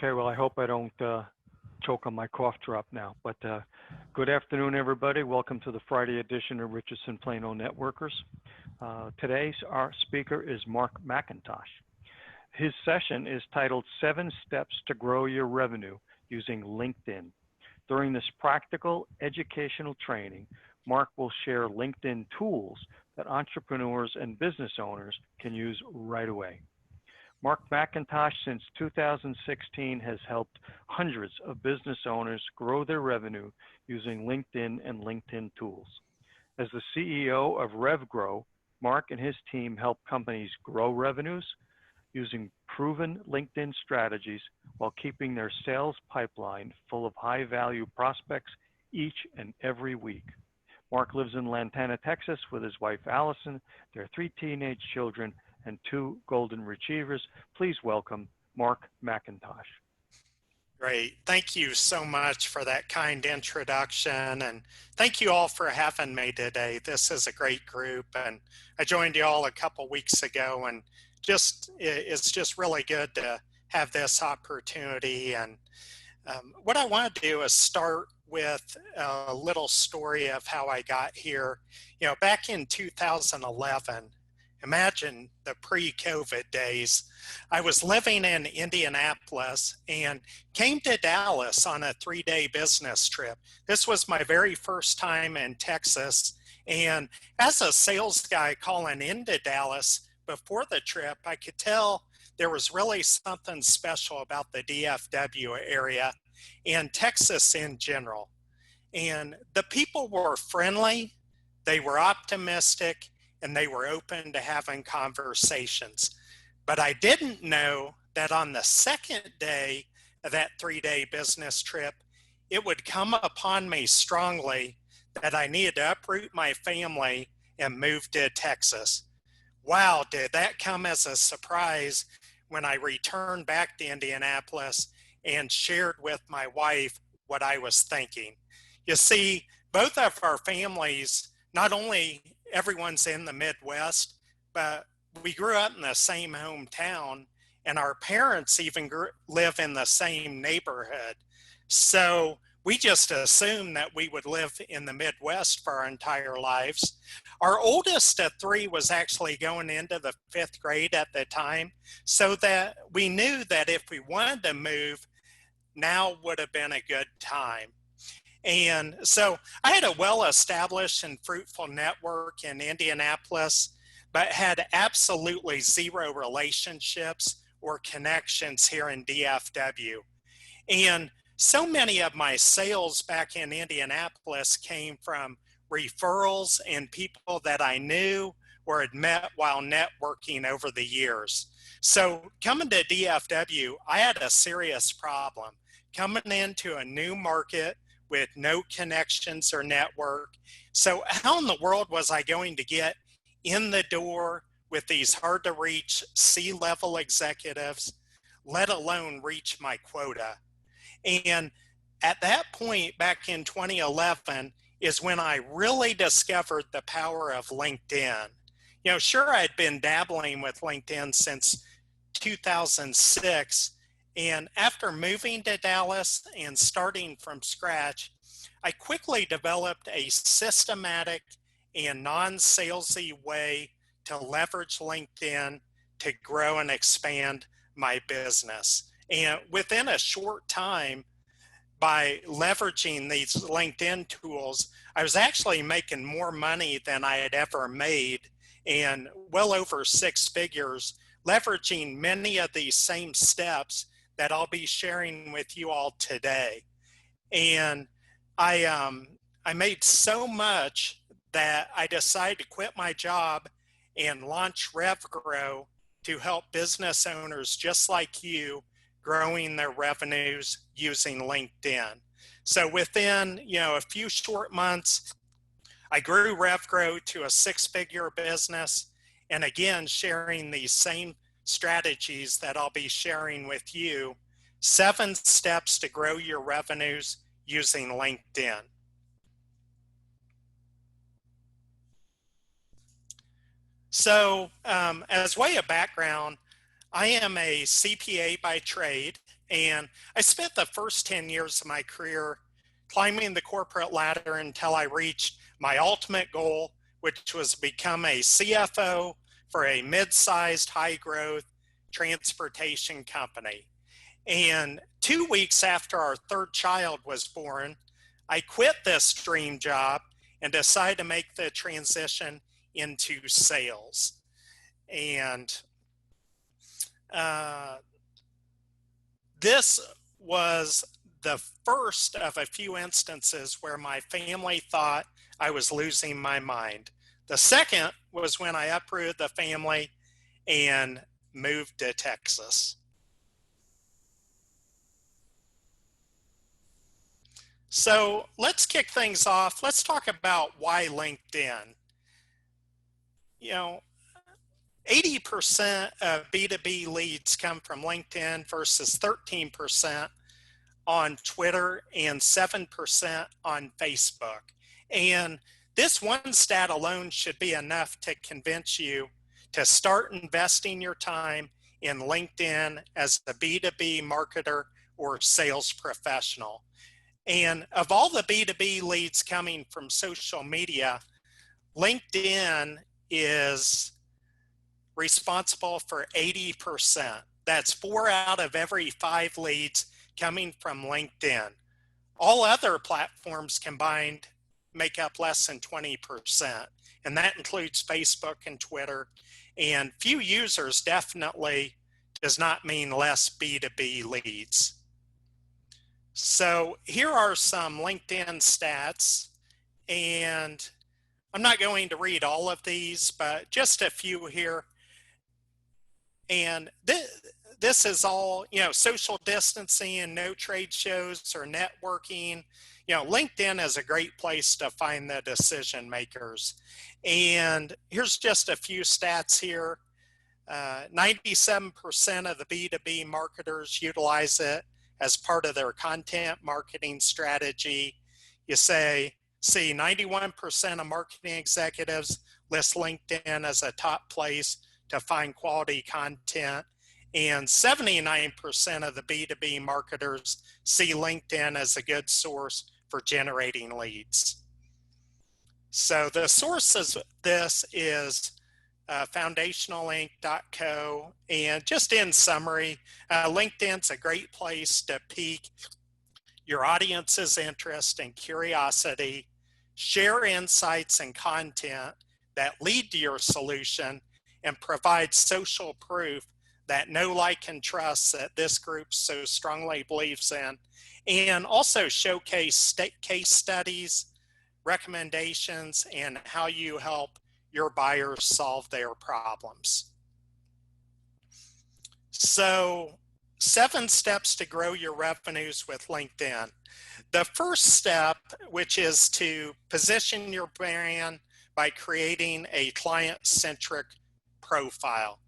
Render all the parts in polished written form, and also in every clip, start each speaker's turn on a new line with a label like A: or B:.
A: Okay, well, I hope I don't choke on my cough drop now. But good afternoon, everybody. Welcome to the Friday edition of Richardson Plano Networkers. Today's our speaker is Mark McIntosh. His session is titled 7 Steps to Grow Your Revenue Using LinkedIn. During this practical educational training, Mark will share LinkedIn tools that entrepreneurs and business owners can use right away. Mark McIntosh, since 2016, has helped hundreds of business owners grow their revenue using LinkedIn and LinkedIn tools. As the CEO of RevGrow, Mark and his team help companies grow revenues using proven LinkedIn strategies while keeping their sales pipeline full of high-value prospects each and every week. Mark lives in Lantana, Texas with his wife, Allison, their 3 teenage children, and 2 golden retrievers. Please welcome Mark McIntosh.
B: Great. Thank you so much for that kind introduction, and thank you all for having me today. This is a great group, and I joined you all a couple weeks ago, and it's just really good to have this opportunity. And what I want to do is start with a little story of how I got here. You know, back in 2011, imagine the pre-COVID days, I was living in Indianapolis and came to Dallas on a 3-day business trip. This was my very first time in Texas. And as a sales guy calling into Dallas before the trip, I could tell there was really something special about the DFW area and Texas in general. And the people were friendly, they were optimistic, and they were open to having conversations. But I didn't know that on the second day of that 3-day business trip, it would come upon me strongly that I needed to uproot my family and move to Texas. Wow, did that come as a surprise when I returned back to Indianapolis and shared with my wife what I was thinking. You see, both of our families, not only everyone's in the Midwest, but we grew up in the same hometown, and our parents even live in the same neighborhood. So we just assumed that we would live in the Midwest for our entire lives. Our oldest of 3 was actually going into the 5th grade at the time, so that we knew that if we wanted to move, now would have been a good time. And so I had a well-established and fruitful network in Indianapolis, but had absolutely 0 relationships or connections here in DFW. And so many of my sales back in Indianapolis came from referrals and people that I knew or had met while networking over the years. So coming to DFW, I had a serious problem. Coming into a new market with no connections or network. So how in the world was I going to get in the door with these hard to reach C-level executives, let alone reach my quota? And at that point back in 2011 is when I really discovered the power of LinkedIn. You know, sure, I'd been dabbling with LinkedIn since 2006. And after moving to Dallas and starting from scratch, I quickly developed a systematic and non-salesy way to leverage LinkedIn to grow and expand my business. And within a short time, by leveraging these LinkedIn tools, I was actually making more money than I had ever made, and well over 6 figures, leveraging many of these same steps that I'll be sharing with you all today. And I made so much that I decided to quit my job and launch RevGrow to help business owners just like you growing their revenues using LinkedIn. So within, a few short months, I grew RevGrow to a 6-figure business, and again, sharing these same strategies that I'll be sharing with you, 7 steps to grow your revenues using LinkedIn. So as way of background, I am a CPA by trade, And I spent the first 10 years of my career climbing the corporate ladder until I reached my ultimate goal, which was to become a CFO for a mid-sized, high-growth transportation company. And 2 weeks after our third child was born, I quit this dream job and decided to make the transition into sales. And this was the first of a few instances where my family thought I was losing my mind. The second was when I uprooted the family and moved to Texas. So let's kick things off. Let's talk about why LinkedIn. 80% of B2B leads come from LinkedIn versus 13% on Twitter and 7% on Facebook. And this one stat alone should be enough to convince you to start investing your time in LinkedIn as a B2B marketer or sales professional. And of all the B2B leads coming from social media, LinkedIn is responsible for 80%. That's 4 out of every 5 leads coming from LinkedIn. All other platforms combined make up less than 20%, and that includes Facebook and Twitter. And few users definitely does not mean less B2B leads. So here are some LinkedIn stats, and I'm not going to read all of these, but just a few here. And this is all, social distancing and no trade shows or networking. LinkedIn is a great place to find the decision makers. And here's just a few stats here. 97% of the B2B marketers utilize it as part of their content marketing strategy. You see 91% of marketing executives list LinkedIn as a top place to find quality content, and 79% of the B2B marketers see LinkedIn as a good source for generating leads. So the source of this is foundationalinc.co, and just in summary, LinkedIn's a great place to pique your audience's interest and curiosity, share insights and content that lead to your solution, and provide social proof that know, like, and trust that this group so strongly believes in, and also showcase case studies, recommendations, and how you help your buyers solve their problems. So 7 steps to grow your revenues with LinkedIn. The first step, which is to position your brand by creating a client-centric profile.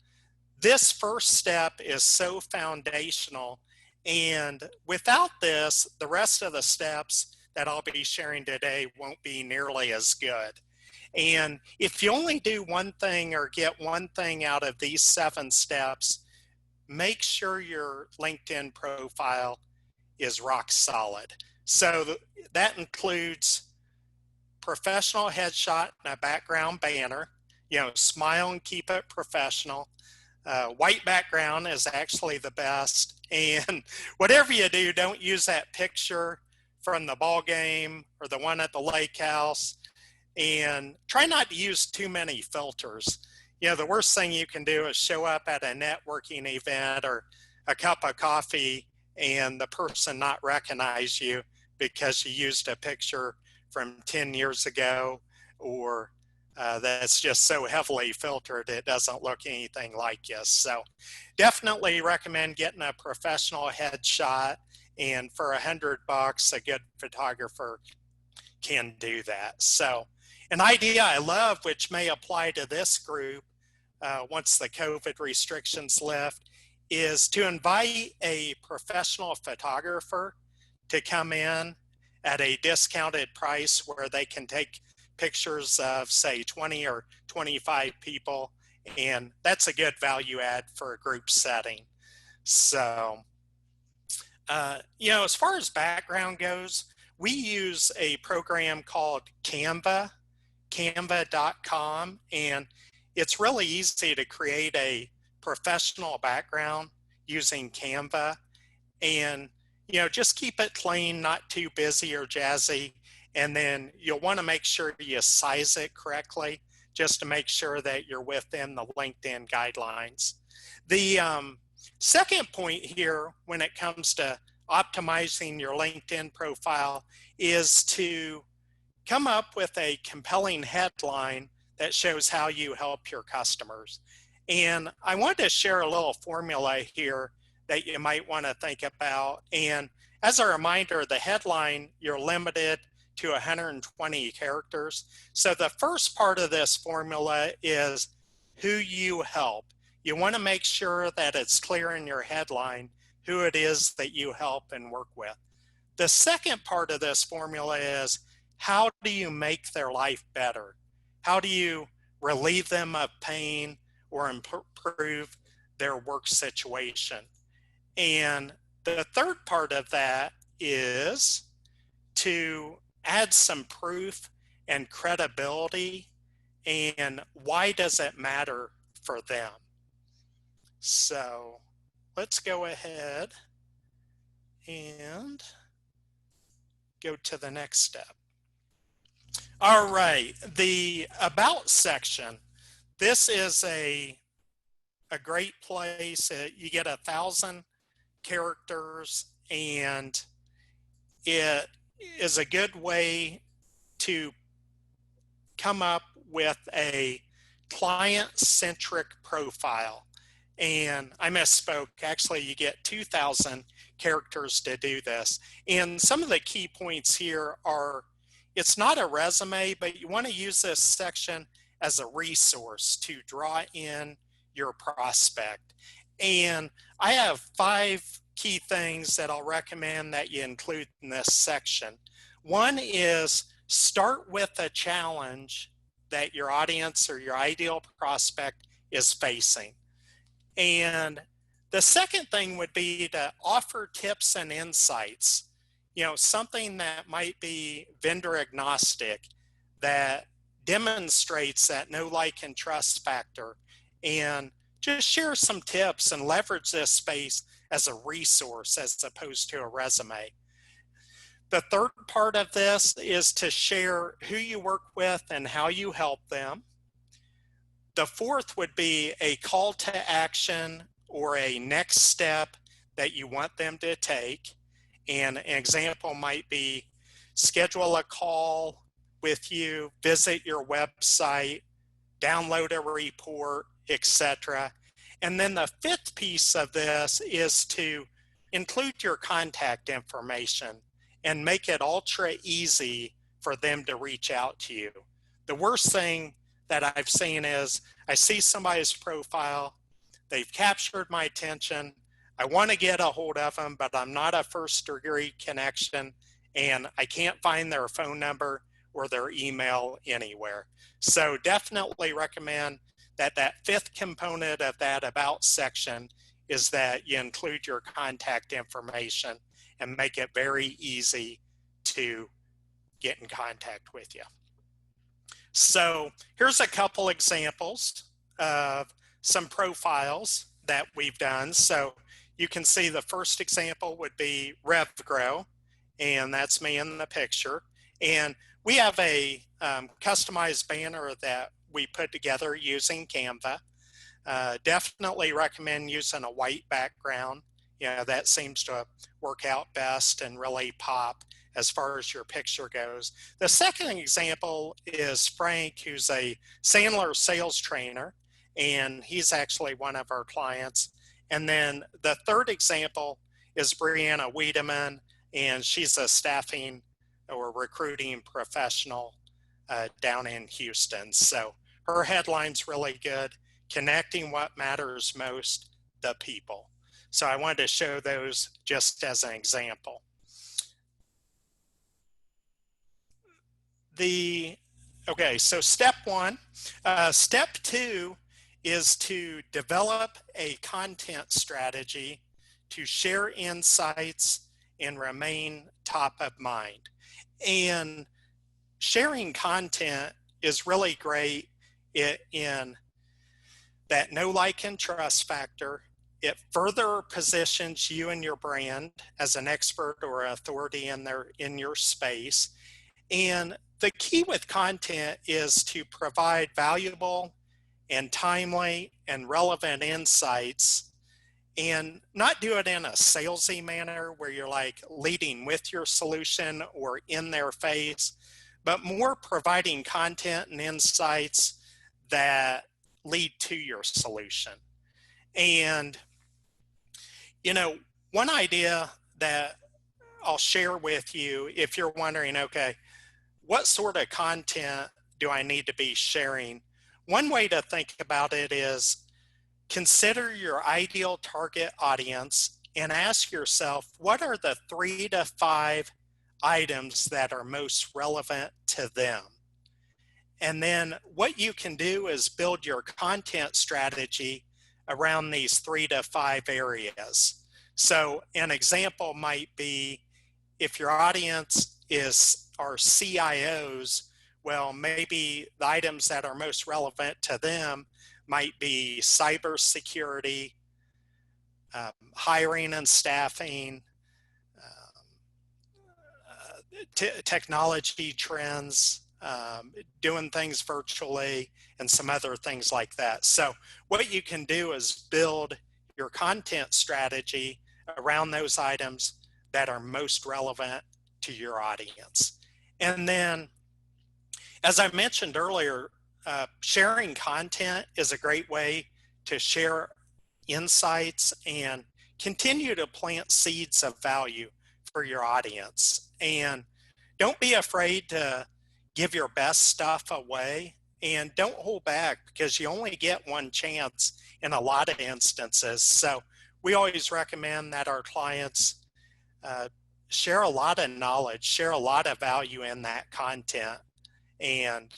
B: This first step is so foundational, and without this, the rest of the steps that I'll be sharing today won't be nearly as good. And if you only do one thing or get one thing out of these 7 steps, make sure your LinkedIn profile is rock solid. So that includes professional headshot and a background banner. Smile and keep it professional. White background is actually the best. And whatever you do, don't use that picture from the ball game or the one at the lake house. And try not to use too many filters. The worst thing you can do is show up at a networking event or a cup of coffee and the person not recognize you because you used a picture from 10 years ago, or that's just so heavily filtered it doesn't look anything like you. So definitely recommend getting a professional headshot, and for $100 a good photographer can do that. So an idea I love, which may apply to this group once the COVID restrictions lift, is to invite a professional photographer to come in at a discounted price where they can take pictures of, say, 20 or 25 people, and that's a good value add for a group setting. So As far as background goes, we use a program called Canva, canva.com, and it's really easy to create a professional background using Canva. And, just keep it clean, not too busy or jazzy. And then you'll want to make sure you size it correctly, just to make sure that you're within the LinkedIn guidelines. The second point here when it comes to optimizing your LinkedIn profile is to come up with a compelling headline that shows how you help your customers. And I wanted to share a little formula here that you might want to think about. And as a reminder, the headline, you're limited to 120 characters. So the first part of this formula is who you help. You want to make sure that it's clear in your headline who it is that you help and work with. The second part of this formula is how do you make their life better? How do you relieve them of pain or improve their work situation? And the third part of that is to add some proof and credibility, and why does it matter for them? So let's go ahead and go to the next step. All right, the About section. This is a great place. You get 1,000 characters, and it is a good way to come up with a client-centric profile. And I misspoke. Actually, you get 2,000 characters to do this. And some of the key points here are, it's not a resume, but you want to use this section as a resource to draw in your prospect. And I have 5 key things that I'll recommend that you include in this section. One is start with a challenge that your audience or your ideal prospect is facing. And the second thing would be to offer tips and insights, something that might be vendor agnostic, that demonstrates that know, like, and trust factor, and just share some tips and leverage this space as a resource as opposed to a resume. The third part of this is to share who you work with and how you help them. The fourth would be a call to action or a next step that you want them to take. And an example might be schedule a call with you, visit your website, download a report, etc. And then the fifth piece of this is to include your contact information and make it ultra easy for them to reach out to you. The worst thing that I've seen is I see somebody's profile, they've captured my attention, I want to get a hold of them, but I'm not a first degree connection, and I can't find their phone number or their email anywhere. So definitely recommend that fifth component of that About section is that you include your contact information and make it very easy to get in contact with you. So here's a couple examples of some profiles that we've done. So you can see the first example would be RevGrow, and that's me in the picture. And we have a customized banner that we put together using Canva. Definitely recommend using a white background. That seems to work out best and really pop as far as your picture goes. The second example is Frank, who's a Sandler sales trainer, and he's actually one of our clients. And then the third example is Brianna Wiedemann, and she's a staffing or recruiting professional down in Houston. So her headline's really good, connecting what matters most, the people. So I wanted to show those just as an example. Okay, so step one. Step two is to develop a content strategy to share insights and remain top of mind. And sharing content is really great in that know, like, and trust factor. It further positions you and your brand as an expert or authority in your space. And the key with content is to provide valuable and timely and relevant insights, and not do it in a salesy manner where you're like leading with your solution or in their face, but more providing content and insights that lead to your solution. And, one idea that I'll share with you, if you're wondering, okay, what sort of content do I need to be sharing? One way to think about it is consider your ideal target audience and ask yourself, what are the 3 to 5 items that are most relevant to them? And then what you can do is build your content strategy around these 3 to 5 areas. So an example might be, if your audience are CIOs, well, maybe the items that are most relevant to them might be cybersecurity, hiring and staffing, technology trends, doing things virtually, and some other things like that. So what you can do is build your content strategy around those items that are most relevant to your audience. And then, as I mentioned earlier, sharing content is a great way to share insights and continue to plant seeds of value for your audience. And don't be afraid to give your best stuff away, and don't hold back, because you only get one chance in a lot of instances. So we always recommend that our clients share a lot of knowledge, share a lot of value in that content. And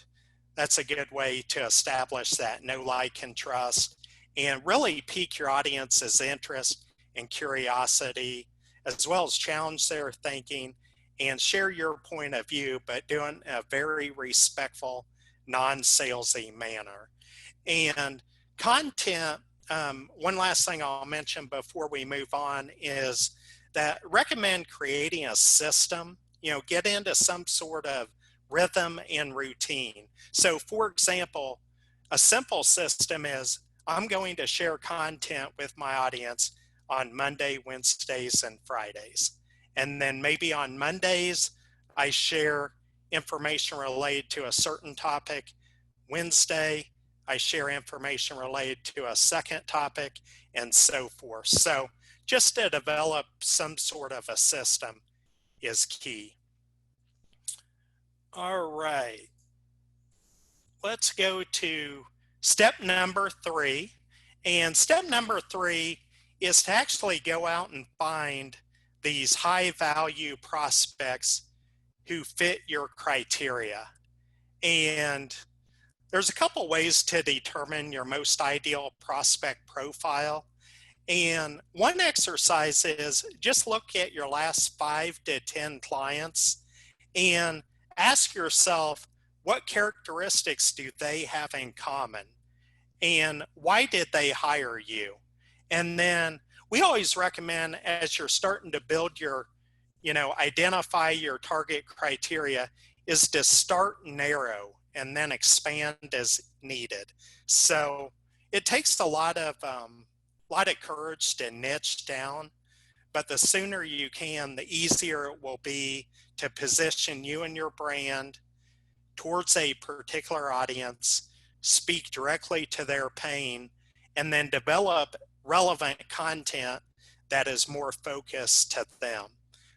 B: that's a good way to establish that know, like, and trust, and really pique your audience's interest and curiosity, as well as challenge their thinking and share your point of view, but do it in a very respectful, non-salesy manner. And content, one last thing I'll mention before we move on is that recommend creating a system, get into some sort of rhythm and routine. So for example, a simple system is, I'm going to share content with my audience on Monday, Wednesdays, and Fridays. And then maybe on Mondays, I share information related to a certain topic. Wednesday, I share information related to a second topic, and so forth. So just to develop some sort of a system is key. All right, let's go to step number 3. And step number 3 is to actually go out and find these high value prospects who fit your criteria. And there's a couple ways to determine your most ideal prospect profile. And one exercise is just look at your last 5 to 10 clients and ask yourself, what characteristics do they have in common? And why did they hire you? And then we always recommend, as you're starting to build your, identify your target criteria, is to start narrow and then expand as needed. So it takes a lot of courage to niche down, but the sooner you can, the easier it will be to position you and your brand towards a particular audience, speak directly to their pain, and then develop relevant content that is more focused to them.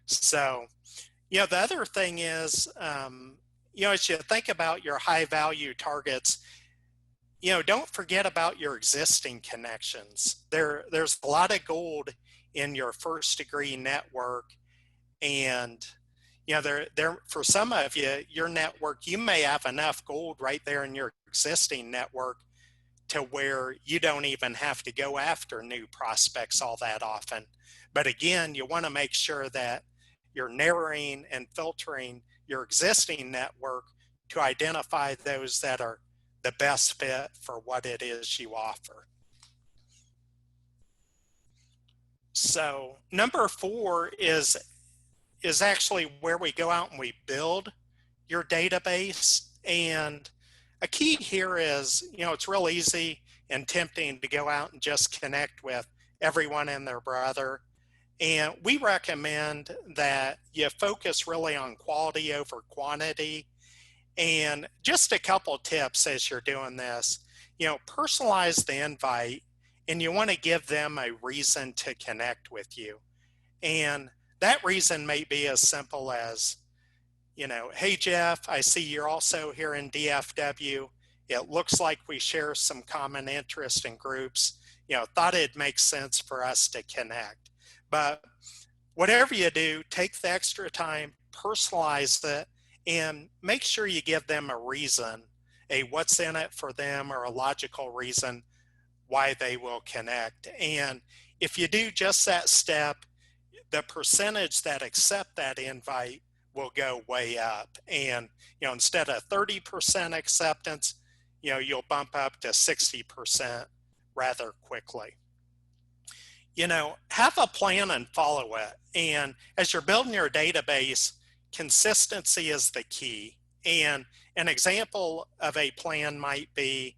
B: So, the other thing is, as you think about your high value targets, don't forget about your existing connections. There's a lot of gold in your first degree network, and there for some of you, your network, you may have enough gold right there in your existing network to where you don't even have to go after new prospects all that often. But again, you want to make sure that you're narrowing and filtering your existing network to identify those that are the best fit for what it is you offer. So number 4 is actually where we go out and we build your database. And a key here is, it's real easy and tempting to go out and just connect with everyone and their brother. And we recommend that you focus really on quality over quantity. And just a couple tips as you're doing this, personalize the invite, and you want to give them a reason to connect with you. And that reason may be as simple as, hey, Jeff, I see you're also here in DFW. It looks like we share some common interest in groups. Thought it'd make sense for us to connect. But whatever you do, take the extra time, personalize it, and make sure you give them a reason, a what's in it for them, or a logical reason why they will connect. And if you do just that step, the percentage that accept that invite will go way up. And, instead of 30% acceptance, you'll bump up to 60% rather quickly. Have a plan and follow it. And as you're building your database, consistency is the key. And an example of a plan might be,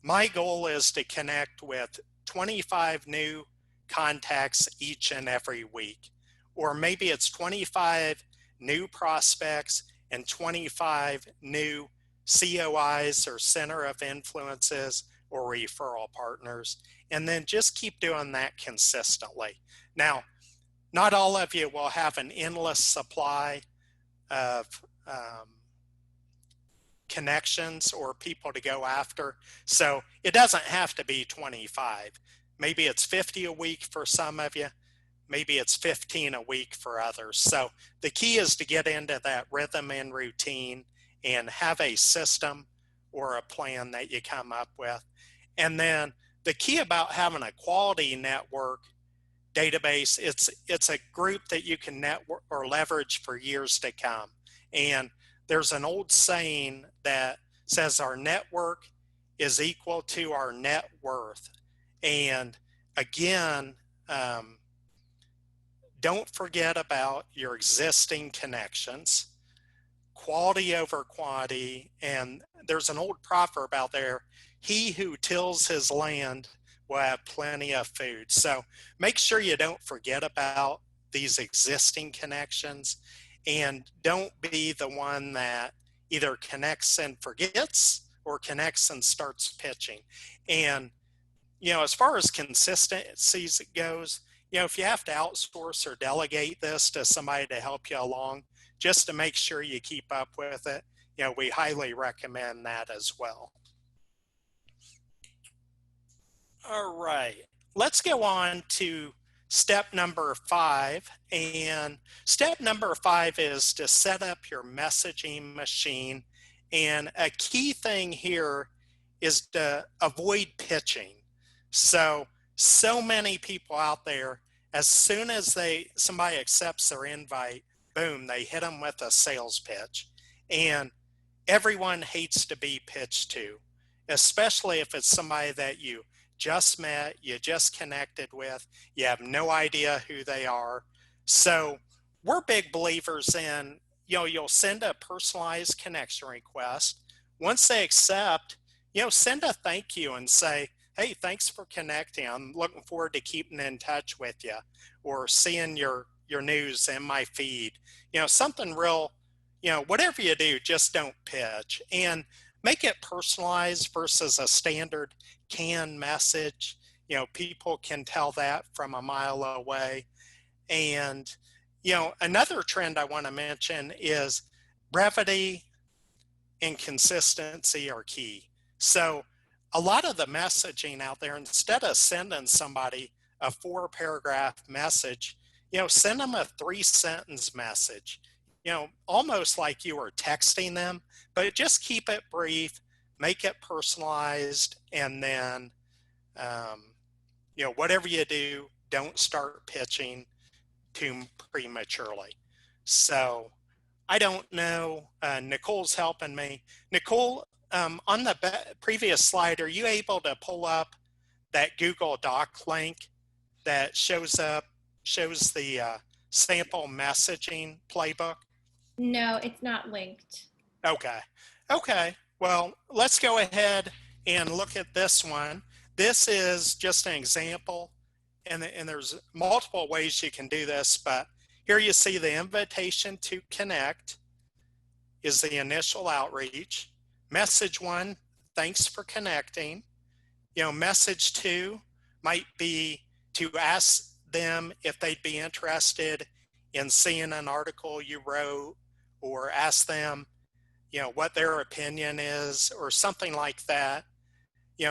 B: my goal is to connect with 25 new contacts each and every week. Or maybe it's 25 new prospects and 25 new COIs or center of influences or referral partners. And then just keep doing that consistently. Now, not all of you will have an endless supply of connections or people to go after. So it doesn't have to be 25. Maybe it's 50 a week for some of you. Maybe it's 15 a week for others. So the key is to get into that rhythm and routine and have a system or a plan that you come up with. And then the key about having a quality network database, it's a group that you can network or leverage for years to come. And there's an old saying that says our network is equal to our net worth. And again, don't forget about your existing connections, quality over quantity. And there's an old proverb out there, he who tills his land will have plenty of food. So make sure you don't forget about these existing connections, and don't be the one that either connects and forgets or connects and starts pitching. And, as far as consistencies goes, if you have to outsource or delegate this to somebody to help you along, just to make sure you keep up with it, we highly recommend that as well. All right, let's go on to step number 5. And step number 5 is to set up your messaging machine. And a key thing here is to avoid pitching. So many people out there, as soon as somebody accepts their invite, boom, they hit them with a sales pitch. And everyone hates to be pitched to, especially if it's somebody that you just met, you just connected with, you have no idea who they are. So we're big believers in, you'll send a personalized connection request. Once they accept, send a thank you and say, hey, thanks for connecting. I'm looking forward to keeping in touch with you, or seeing your news in my feed. Something real, whatever you do, just don't pitch. And make it personalized versus a standard canned message. People can tell that from a mile away. And, another trend I want to mention is brevity and consistency are key. So a lot of the messaging out there, instead of sending somebody a 4-paragraph message, send them a 3-sentence message, almost like you were texting them, but just keep it brief. make it personalized, and then, whatever you do, don't start pitching too prematurely. So I don't know. Nicole's helping me. Nicole, on the previous slide, are you able to pull up that Google Doc link that shows the sample messaging playbook?
C: No, it's not linked.
B: Okay. Okay. Well, let's go ahead and look at this one. This is just an example, and there's multiple ways you can do this, but here you see the invitation to connect is the initial outreach. Message 1, thanks for connecting. Message 2 might be to ask them if they'd be interested in seeing an article you wrote, or ask them, what their opinion is, or something like that.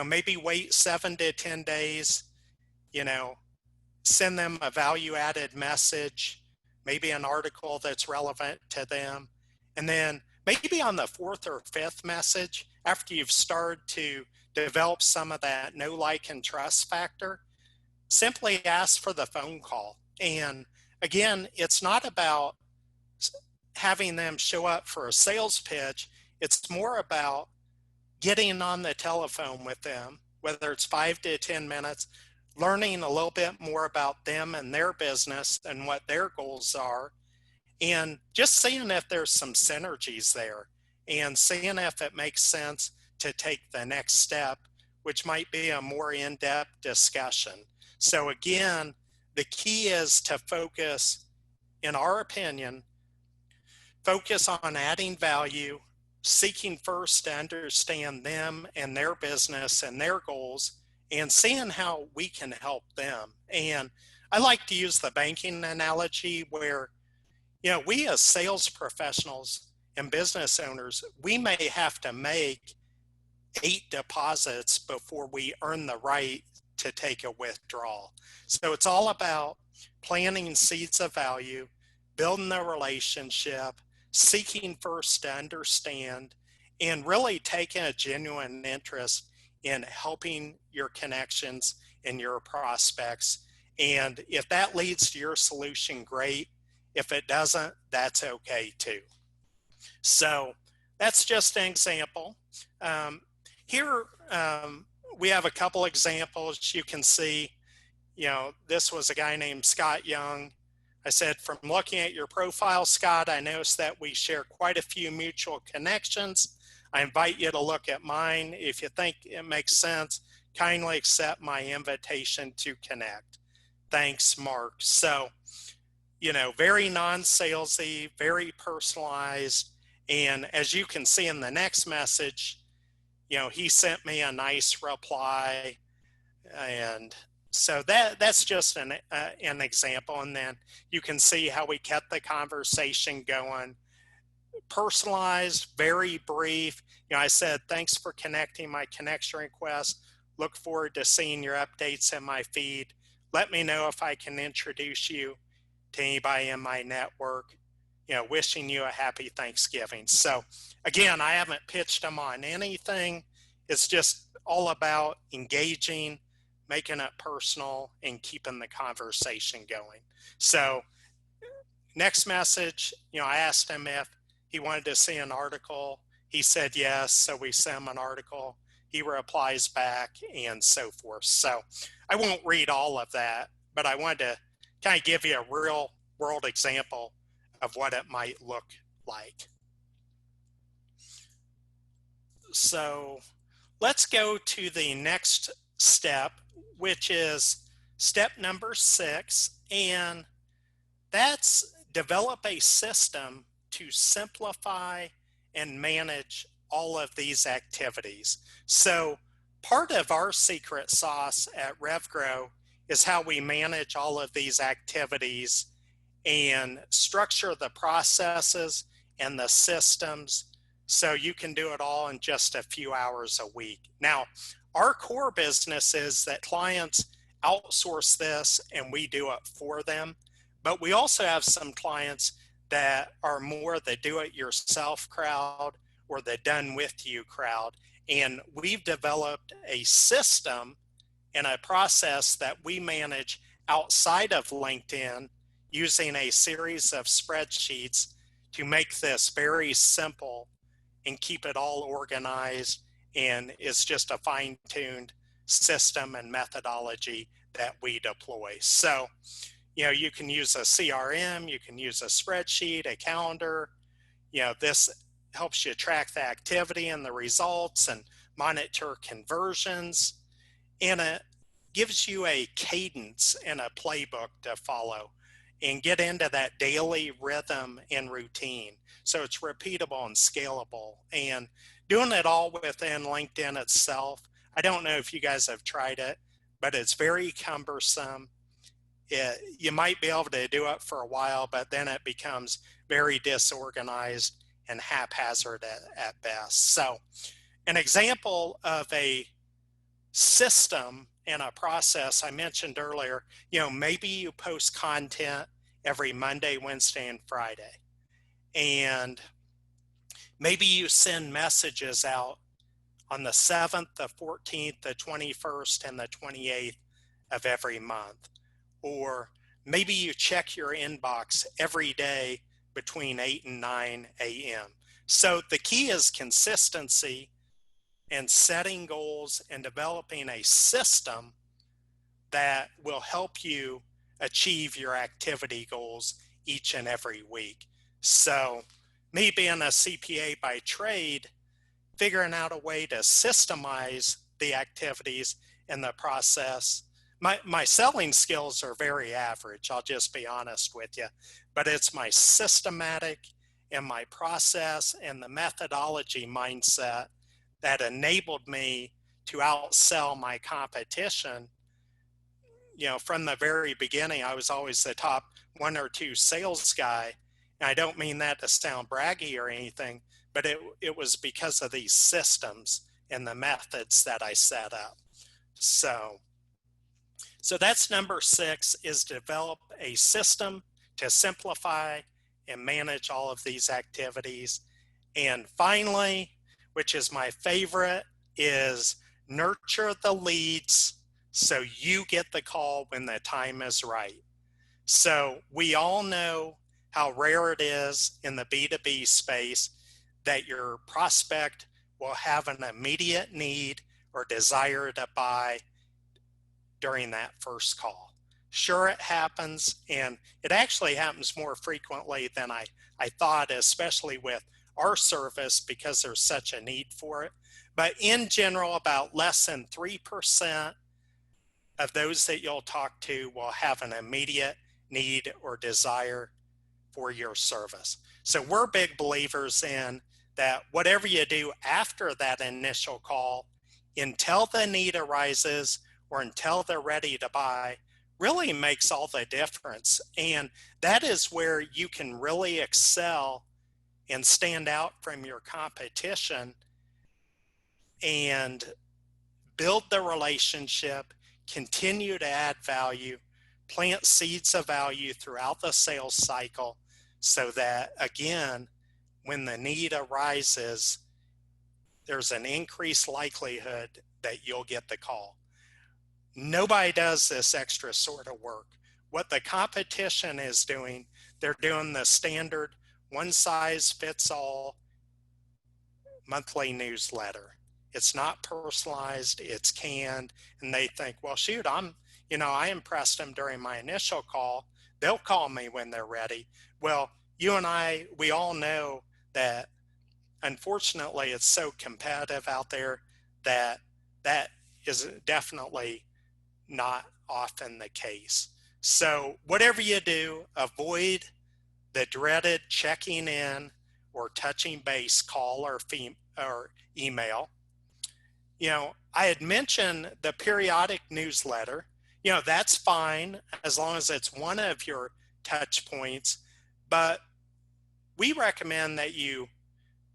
B: Maybe wait 7 to 10 days, send them a value-added message, maybe an article that's relevant to them. And then maybe on the 4th or 5th message, after you've started to develop some of that know, like, and trust factor, simply ask for the phone call. And again, it's not about having them show up for a sales pitch. It's more about getting on the telephone with them, whether it's 5 to 10 minutes, learning a little bit more about them and their business and what their goals are, and just seeing if there's some synergies there, and seeing if it makes sense to take the next step, which might be a more in-depth discussion. So again, the key is to focus, in our opinion, focus on adding value, seeking first to understand them and their business and their goals, and seeing how we can help them. And I like to use the banking analogy where, we as sales professionals and business owners, we may have to make 8 deposits before we earn the right to take a withdrawal. So it's all about planting seeds of value, building the relationship, seeking first to understand, and really taking a genuine interest in helping your connections and your prospects. And if that leads to your solution, great. If it doesn't, that's okay too. So that's just an example. Here we have a couple examples. You can see, this was a guy named Scott Young. I said, from looking at your profile, Scott, I noticed that we share quite a few mutual connections. I invite you to look at mine. If you think it makes sense, kindly accept my invitation to connect. Thanks, Mark. So, very non-salesy, very personalized. And as you can see in the next message, he sent me a nice reply. And so that's just an example. And then you can see how we kept the conversation going. Personalized, very brief. I said, thanks for connecting, my connection request. Look forward to seeing your updates in my feed. Let me know if I can introduce you to anybody in my network. Wishing you a happy Thanksgiving. So again, I haven't pitched them on anything. It's just all about engaging, making it personal, and keeping the conversation going. So next message, I asked him if he wanted to see an article. He said yes, so we sent him an article. He replies back, and so forth. So I won't read all of that, but I wanted to kind of give you a real world example of what it might look like. So let's go to the next step, which is step number 6, and that's develop a system to simplify and manage all of these activities. So part of our secret sauce at RevGrow is how we manage all of these activities and structure the processes and the systems so you can do it all in just a few hours a week. Now, our core business is that clients outsource this and we do it for them, but we also have some clients that are more the do-it-yourself crowd or the done-with-you crowd, And we've developed a system and a process that we manage outside of LinkedIn using a series of spreadsheets to make this very simple and keep it all organized. And it's just a fine-tuned system and methodology that we deploy. So, you can use a CRM, you can use a spreadsheet, a calendar. This helps you track the activity and the results and monitor conversions. And it gives you a cadence and a playbook to follow and get into that daily rhythm and routine. So it's repeatable and scalable. And doing it all within LinkedIn itself, I don't know if you guys have tried it, but it's very cumbersome. You might be able to do it for a while, but then it becomes very disorganized and haphazard at best. So an example of a system and a process I mentioned earlier, maybe you post content every Monday, Wednesday, and Friday. And maybe you send messages out on the 7th, the 14th, the 21st, and the 28th of every month. Or maybe you check your inbox every day between 8 and 9 a.m. So the key is consistency and setting goals and developing a system that will help you achieve your activity goals each and every week. So me being a CPA by trade, figuring out a way to systemize the activities and the process. My selling skills are very average, I'll just be honest with you, but it's my systematic and my process and the methodology mindset that enabled me to outsell my competition. From the very beginning, I was always the top 1 or 2 sales guy. And I don't mean that to sound braggy or anything, but it was because of these systems and the methods that I set up. So that's number 6, is develop a system to simplify and manage all of these activities. And finally, which is my favorite, is nurture the leads so you get the call when the time is right. So we all know how rare it is in the B2B space that your prospect will have an immediate need or desire to buy during that first call. Sure, it happens, and it actually happens more frequently than I thought, especially with our service because there's such a need for it. But in general, about less than 3% of those that you'll talk to will have an immediate need or desire for your service. So we're big believers in that whatever you do after that initial call, until the need arises or until they're ready to buy, really makes all the difference. And that is where you can really excel and stand out from your competition and build the relationship, continue to add value, plant seeds of value throughout the sales cycle so that, again, when the need arises, there's an increased likelihood that you'll get the call. Nobody does this extra sort of work. What the competition is doing, they're doing the standard one-size-fits-all monthly newsletter. It's not personalized, it's canned, and they think, well, shoot, I impressed them during my initial call. They'll call me when they're ready. Well, you and I, we all know that unfortunately it's so competitive out there that is definitely not often the case. So whatever you do, avoid the dreaded checking in or touching base call or email. I had mentioned the periodic newsletter. That's fine as long as it's one of your touch points. But we recommend that you,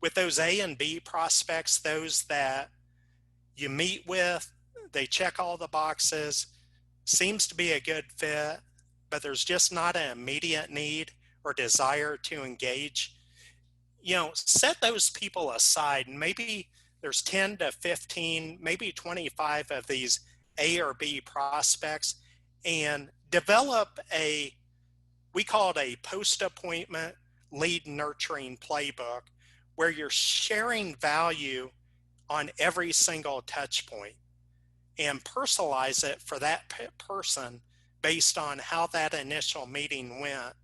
B: with those A and B prospects, those that you meet with, they check all the boxes, seems to be a good fit, but there's just not an immediate need or desire to engage. Set those people aside, and maybe there's 10 to 15, maybe 25 of these A or B prospects, and develop we call it a post-appointment lead nurturing playbook, where you're sharing value on every single touch point and personalize it for that person based on how that initial meeting went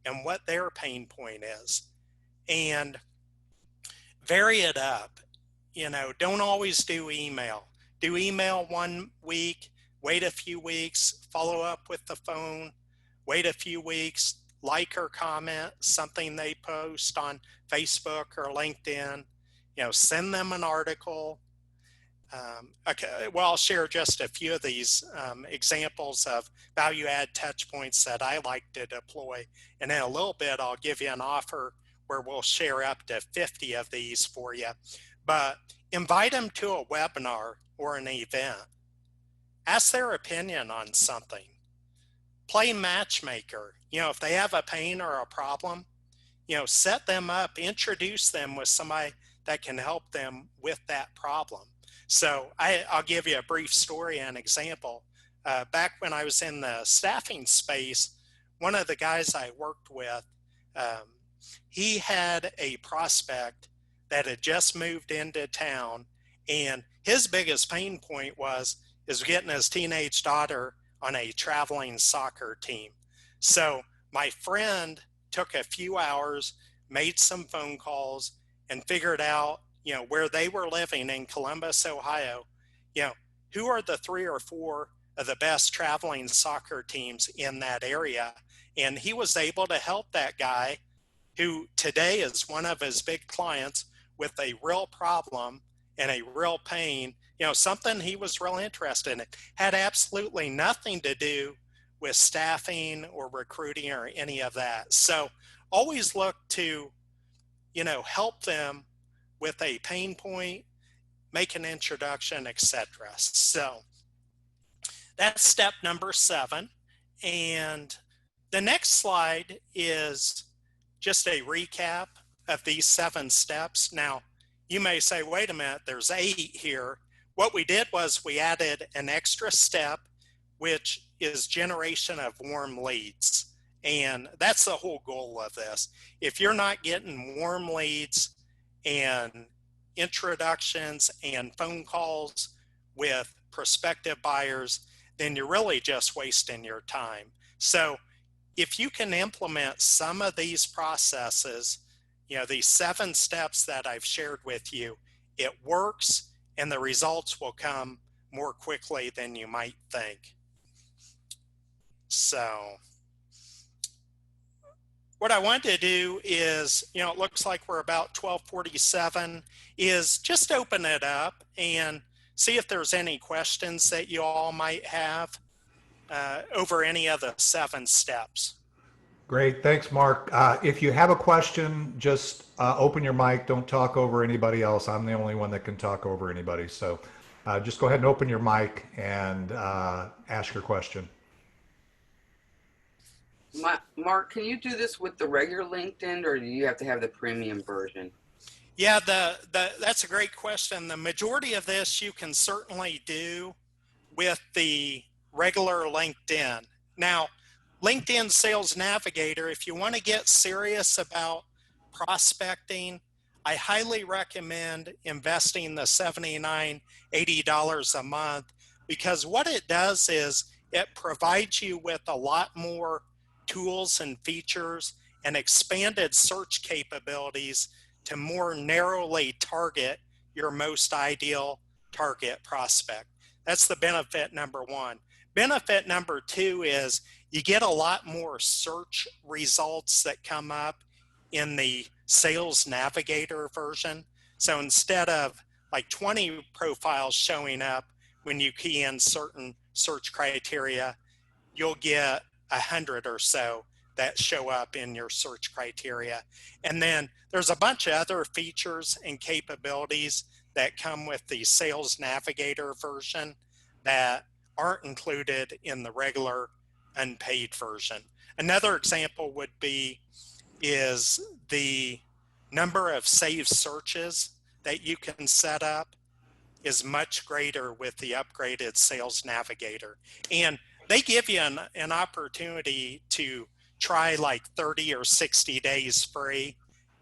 B: and what their pain point is. And vary it up. Don't always do email. Do email 1 week, wait a few weeks, follow up with the phone, wait a few weeks, like or comment something they post on Facebook or LinkedIn, send them an article. Okay, well, I'll share just a few of these examples of value add touch points that I like to deploy. And in a little bit, I'll give you an offer where we'll share up to 50 of these for you. But invite them to a webinar or an event. Ask their opinion on something. Play matchmaker. If they have a pain or a problem, set them up, introduce them with somebody that can help them with that problem. So I'll give you a brief story and example. Back when I was in the staffing space, one of the guys I worked with, he had a prospect that had just moved into town, and his biggest pain point is getting his teenage daughter on a traveling soccer team. So my friend took a few hours, made some phone calls, and figured out, where they were living in Columbus, Ohio, who are the 3 or 4 of the best traveling soccer teams in that area. And he was able to help that guy, who today is one of his big clients, with a real problem and a real pain, something he was real interested in. It had absolutely nothing to do with staffing or recruiting or any of that. So always look to, help them with a pain point, make an introduction, etc. So that's step number 7. And the next slide is just a recap of these 7 steps. Now, you may say, wait a minute, there's 8 here. What we did was we added an extra step, which is generation of warm leads. And that's the whole goal of this. If you're not getting warm leads and introductions and phone calls with prospective buyers, then you're really just wasting your time. So if you can implement some of these processes, these 7 steps that I've shared with you, it works and the results will come more quickly than you might think. So what I want to do is, it looks like we're about 12:47, is just open it up and see if there's any questions that you all might have over any of the 7 steps.
D: Great. Thanks, Mark. If you have a question, just open your mic. Don't talk over anybody else. I'm the only one that can talk over anybody. So just go ahead and open your mic and ask your question.
E: Mark, can you do this with the regular LinkedIn, or do you have to have the premium version?
B: Yeah, that's a great question. The majority of this you can certainly do with the regular LinkedIn. Now, LinkedIn Sales Navigator, if you want to get serious about prospecting, I highly recommend investing the $79, $80 a month, because what it does is it provides you with a lot more tools and features and expanded search capabilities to more narrowly target your most ideal target prospect. That's the benefit number 1. Benefit number 2 is you get a lot more search results that come up in the Sales Navigator version. So instead of like 20 profiles showing up when you key in certain search criteria, you'll get 100 or so that show up in your search criteria. And then there's a bunch of other features and capabilities that come with the Sales Navigator version that aren't included in the regular unpaid version. Another example is the number of saved searches that you can set up is much greater with the upgraded Sales Navigator. And they give you an opportunity to try like 30 or 60 days free.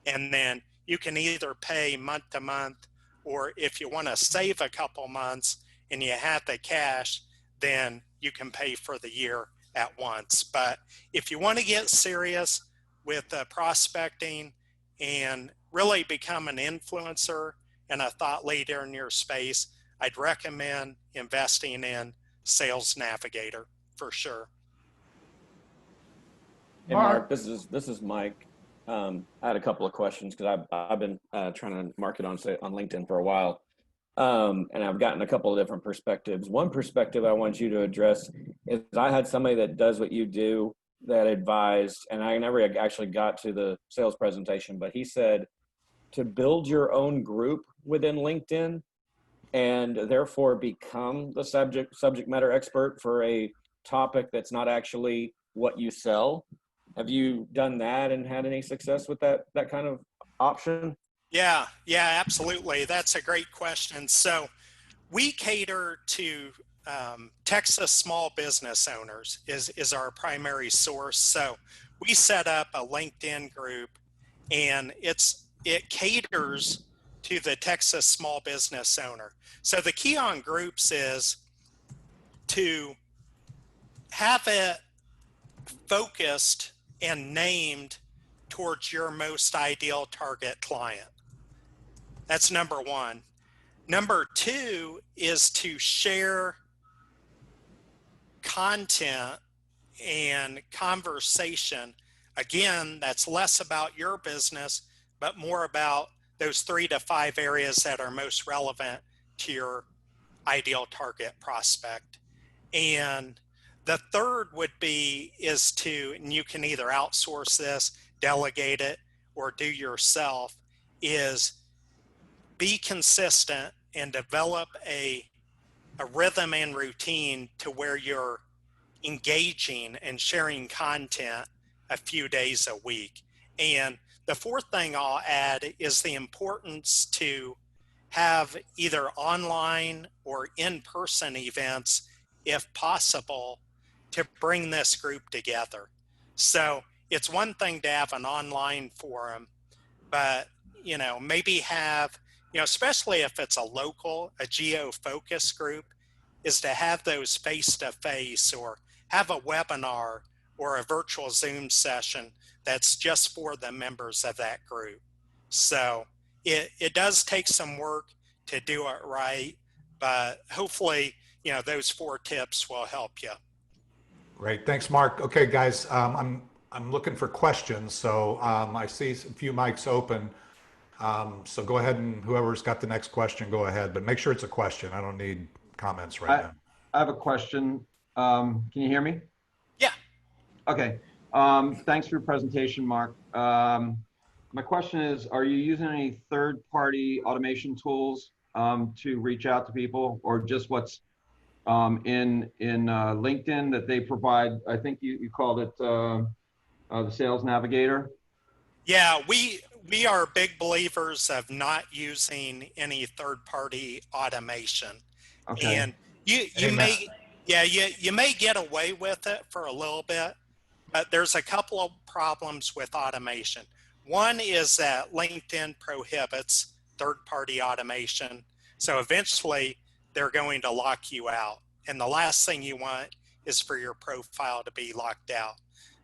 B: And then you can either pay month to month, or if you want to save a couple months and you have the cash, then you can pay for the year at once. But if you want to get serious with prospecting and really become an influencer and a thought leader in your space, I'd recommend investing in Sales Navigator for sure.
F: Hey Mark, this is Mike. I had a couple of questions because I've been trying to market on LinkedIn for a while, and I've gotten a couple of different perspectives. One perspective I want you to address is I had somebody that does what you do that advised, and I never actually got to the sales presentation, but he said to build your own group within LinkedIn and therefore become the subject matter expert for a topic that's not actually what you sell. Have you done that and had any success with that kind of option?
B: Yeah, absolutely. That's a great question. So we cater to Texas small business owners is our primary source. So we set up a LinkedIn group, and it caters to the Texas small business owner. So the key on groups is to have it focused and named towards your most ideal target client. That's number one. Number two is to share content and conversation. Again, that's less about your business, but more about those 3 to 5 areas that are most relevant to your ideal target prospect. And the third is to, and you can either outsource this, delegate it, or do yourself, is be consistent and develop a rhythm and routine to where you're engaging and sharing content a few days a week. And the fourth thing I'll add is the importance to have either online or in-person events, if possible, to bring this group together. So it's one thing to have an online forum, but maybe have, especially if it's a geo-focused group, is to have those face-to-face, or have a webinar or a virtual Zoom session that's just for the members of that group. So it does take some work to do it right, but hopefully, those 4 tips will help you.
D: Great, thanks, Mark. Okay, guys, I'm looking for questions, so I see a few mics open. So go ahead, and whoever's got the next question, go ahead, but make sure it's a question. I don't need comments right now.
G: I have a question. Can you hear me?
B: Yeah.
G: Okay. Thanks for your presentation, Mark. My question is, are you using any third-party automation tools to reach out to people, or just what's in LinkedIn that they provide? I think you called it the Sales Navigator.
B: Yeah, we are big believers of not using any third-party automation.
G: Okay.
B: And you may get away with it for a little bit, but there's a couple of problems with automation. One is that LinkedIn prohibits third-party automation. So eventually they're going to lock you out. And the last thing you want is for your profile to be locked out.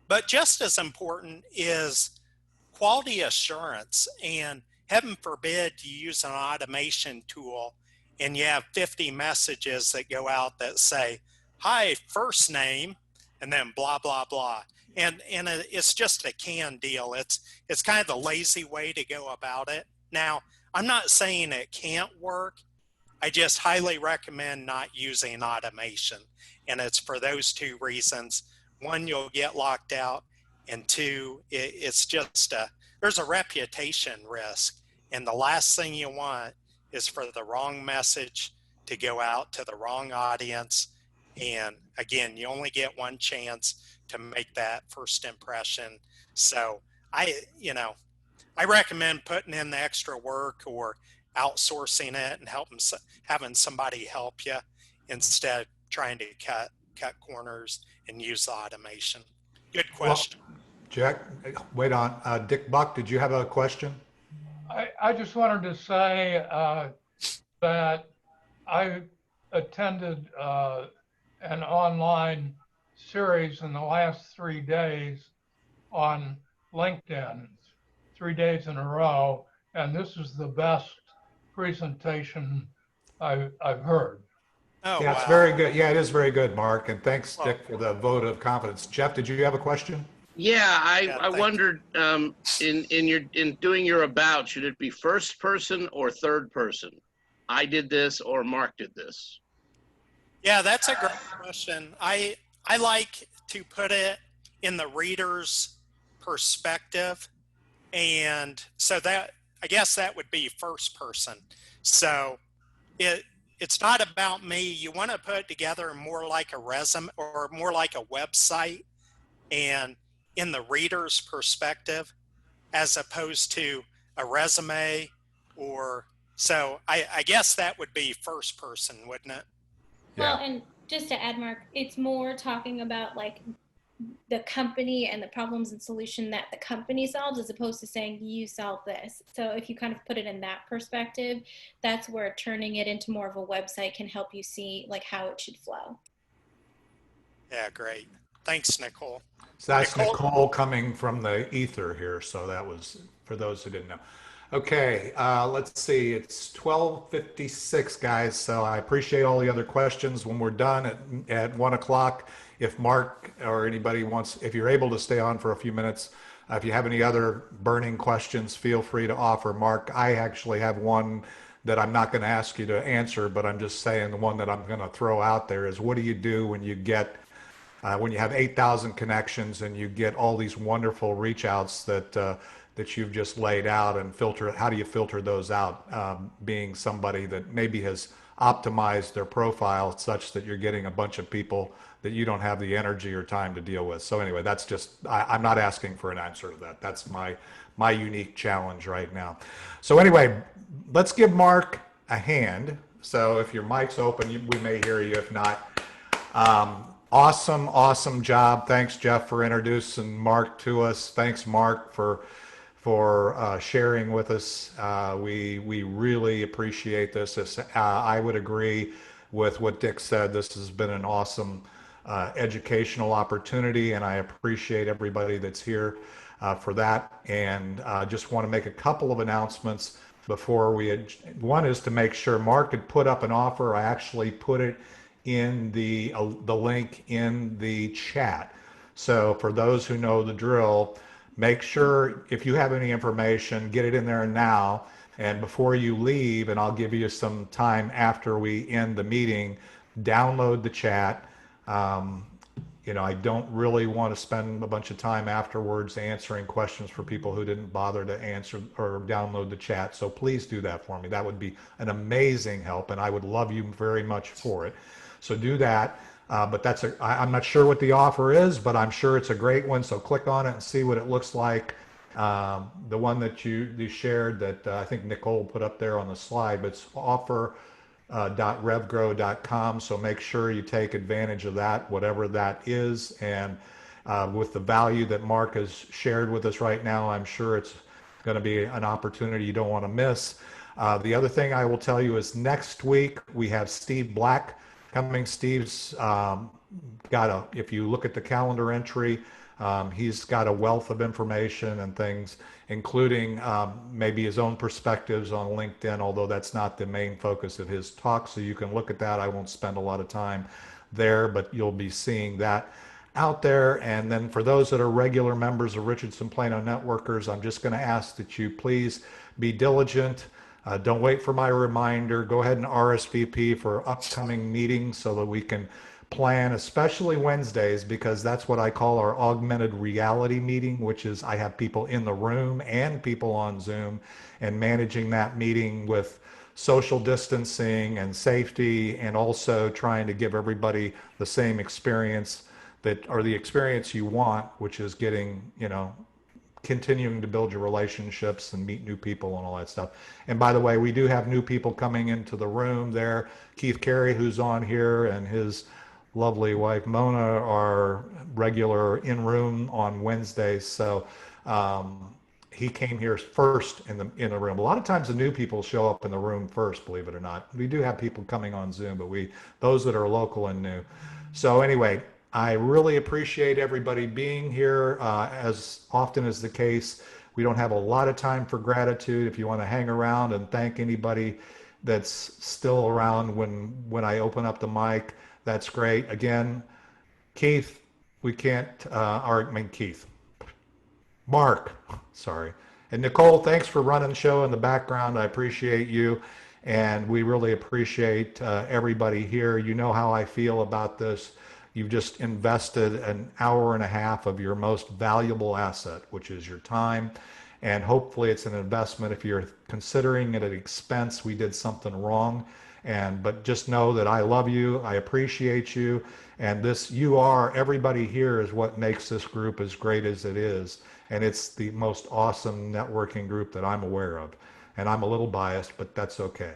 B: But just as important is quality assurance. And heaven forbid you use an automation tool and you have 50 messages that go out that say, hi, first name, and then blah, blah, blah. And it's just a canned deal. It's kind of the lazy way to go about it. Now, I'm not saying it can't work. I just highly recommend not using automation. And it's for those 2 reasons. 1, you'll get locked out. And 2, it's just there's a reputation risk. And the last thing you want is for the wrong message to go out to the wrong audience. And again, you only get one chance to make that first impression. So I recommend putting in the extra work, or outsourcing it and having somebody help you instead of trying to cut corners and use the automation. Good question.
D: Well, Jack, wait on. Dick Buck, did you have a question?
H: I just wanted to say that I attended an online series in the last 3 days on LinkedIn, 3 days in a row, and this is the best presentation I've heard.
B: Oh,
D: Yeah,
B: wow.
D: it's very good. Yeah, it is very good, Mark. And thanks, Dick, for the vote of confidence. Jeff, did you have a question?
I: Yeah,
B: Yeah,
I: I wondered in doing your about, should it be first person or third person? I did this or Mark did this.
B: Yeah, that's a great question. I like to put it in the reader's perspective. And so that, I guess that would be first person. So it's not about me. You want to put together more like a resume or more like a website and in the reader's perspective as opposed to a resume or so I guess that would be first person, wouldn't it?
C: Well, and just to add, Mark, it's more talking about like the company and the problems and solution that the company solves as opposed to saying you solve this. So if you kind of put it in that perspective, that's where turning it into more of a website can help you see like how it should flow.
B: Yeah, great. Thanks, Nicole.
D: So that's Nicole coming from the ether here. So that was for those who didn't know. Okay, let's see. It's 12:56, guys. So I appreciate all the other questions. When we're done at 1 o'clock, if Mark or anybody wants, if you're able to stay on for a few minutes, if you have any other burning questions, feel free to offer. Mark, I actually have one that I'm not going to ask you to answer, but I'm just saying the one that I'm going to throw out there is, what do you do when you get when you have 8,000 connections and you get all these wonderful reach outs that you've just laid out, and filter? How do you filter those out? Being somebody that maybe has optimized their profile such that you're getting a bunch of people that you don't have the energy or time to deal with. So anyway, that's just, I'm not asking for an answer to that. That's my unique challenge right now. So anyway, let's give Mark a hand. So if your mic's open, we may hear you. If not, awesome job. Thanks, Jeff, for introducing Mark to us. Thanks, Mark, for sharing with us. We really appreciate this. I would agree with what Dick said. This has been an awesome educational opportunity, and I appreciate everybody that's here for that. And just want to make a couple of announcements before one is to make sure Mark had put up an offer. I actually put it in the link in the chat. So for those who know the drill, make sure if you have any information, get it in there now. And before you leave, and I'll give you some time after we end the meeting, download the chat. I don't really want to spend a bunch of time afterwards answering questions for people who didn't bother to answer or download the chat. So please do that for me. That would be an amazing help, and I would love you very much for it. So do that. But I'm not sure what the offer is, but I'm sure it's a great one. So click on it and see what it looks like. The one that you shared that I think Nicole put up there on the slide, but it's offer.revgrow.com. So make sure you take advantage of that, whatever that is. And with the value that Mark has shared with us right now, I'm sure it's going to be an opportunity you don't want to miss. The other thing I will tell you is next week we have Steve Black coming. Steve's if you look at the calendar entry, he's got a wealth of information and things, including maybe his own perspectives on LinkedIn, although that's not the main focus of his talk. So you can look at that. I won't spend a lot of time there, but you'll be seeing that out there. And then for those that are regular members of Richardson Plano Networkers, I'm just going to ask that you please be diligent. Don't wait for my reminder. Go ahead and RSVP for upcoming meetings so that we can plan, especially Wednesdays, because that's what I call our augmented reality meeting, which is I have people in the room and people on Zoom, and managing that meeting with social distancing and safety, and also trying to give everybody the same experience or the experience you want, which is getting, continuing to build your relationships and meet new people and all that stuff. And by the way, we do have new people coming into the room there. Keith Carey, who's on here, and his lovely wife Mona are regular in room on Wednesdays. So he came here first in the room. A lot of times the new people show up in the room first, believe it or not. We do have people coming on Zoom, but those that are local and new. So anyway, I really appreciate everybody being here. As often is the case, we don't have a lot of time for gratitude. If you want to hang around and thank anybody that's still around when I open up the mic, that's great. Again, Keith, we can't, Keith, Mark, sorry. And Nicole, thanks for running the show in the background. I appreciate you. And we really appreciate everybody here. You know how I feel about this. You've just invested an hour and a half of your most valuable asset, which is your time. And hopefully it's an investment. If you're considering it an expense, we did something wrong. But just know that I love you. I appreciate you. And everybody here is what makes this group as great as it is. And it's the most awesome networking group that I'm aware of. And I'm a little biased, but that's okay.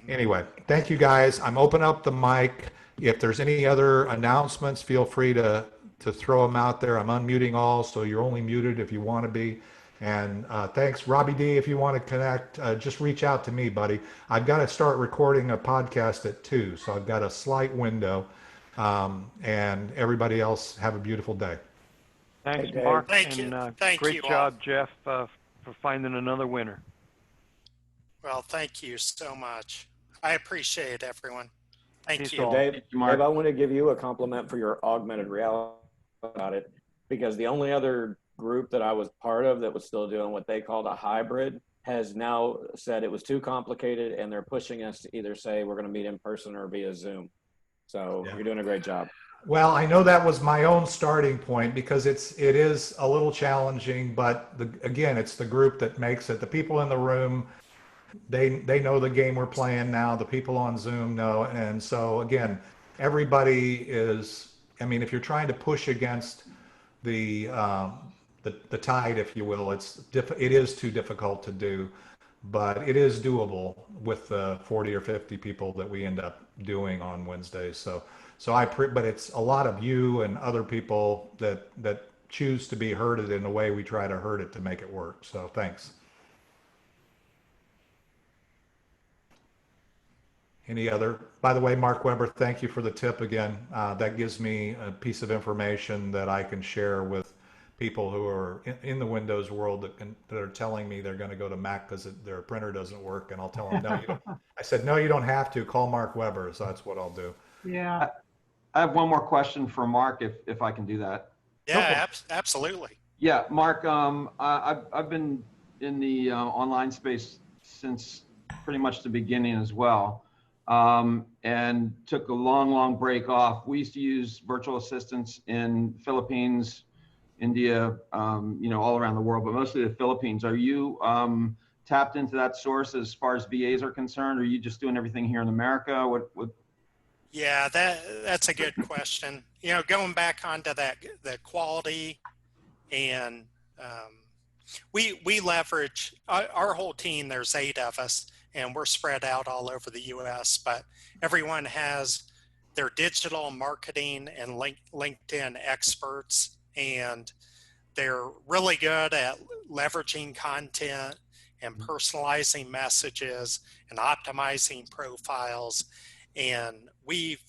D: Anyway, thank you guys. I'm opening up the mic. If there's any other announcements, feel free to throw them out there. I'm unmuting all, so you're only muted if you want to be. And thanks, Robbie D. If you want to connect, just reach out to me, buddy. I've got to start recording a podcast at 2, so I've got a slight window. And everybody else, have a beautiful day.
A: Thanks, Mark.
B: Thank you.
A: Great job, Jeff, for finding another winner.
B: Well, thank you so much. I appreciate everyone. Thank you.
F: Dave, I want to give you a compliment for your augmented reality about it, because the only other group that I was part of that was still doing what they called a hybrid has now said it was too complicated, and they're pushing us to either say we're going to meet in person or via Zoom. So You're doing a great job.
D: Well, I know that was my own starting point because it is a little challenging, but again, it's the group that makes it. The people in the room, they know the game we're playing now. The people on Zoom know. And so again, everybody is, if you're trying to push against the tide, if you will, it is too difficult to do, but it is doable with the 40 or 50 people that we end up doing on Wednesdays. But it's a lot of you and other people that choose to be herded in the way we try to herd it to make it work. So thanks. Any other? By the way, Mark Weber, thank you for the tip again. That gives me a piece of information that I can share with people who are in the Windows world that are telling me they're going to go to Mac because their printer doesn't work, and I'll tell them, no, you don't. I said, no, you don't have to. Call Mark Weber. So that's what I'll do.
G: Yeah. I have one more question for Mark, if I can do that.
B: Yeah, absolutely.
G: Yeah, Mark, I've been in the online space since pretty much the beginning as well, and took a long break off. We used to use virtual assistants in Philippines, India, all around the world, but mostly the Philippines. Are you tapped into that source as far as VAs are concerned? Or are you just doing everything here in America? What?
B: Yeah, that's a good question. Going back onto the quality, and we leverage our whole team. There's 8 of us, and we're spread out all over the U.S. But everyone has their digital marketing and LinkedIn experts, and they're really good at leveraging content and personalizing messages and optimizing profiles. And we've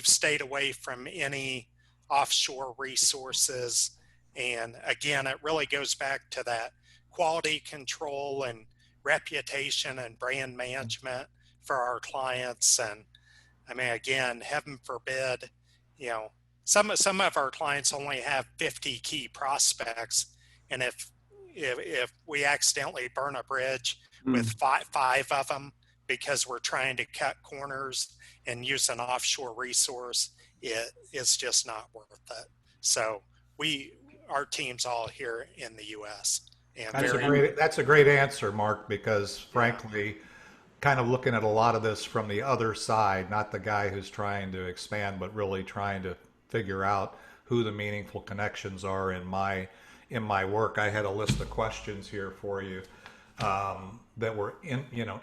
B: stayed away from any offshore resources. And again, it really goes back to that quality control and reputation and brand management for our clients. And again, heaven forbid, some of our clients only have 50 key prospects. And if we accidentally burn a bridge with five of them, because we're trying to cut corners and use an offshore resource, it is just not worth it. So our team's all here in the U.S. And
D: that's a great answer, Mark, because frankly, kind of looking at a lot of this from the other side, not the guy who's trying to expand, but really trying to figure out who the meaningful connections are in my in my work. I had a list of questions here for you that were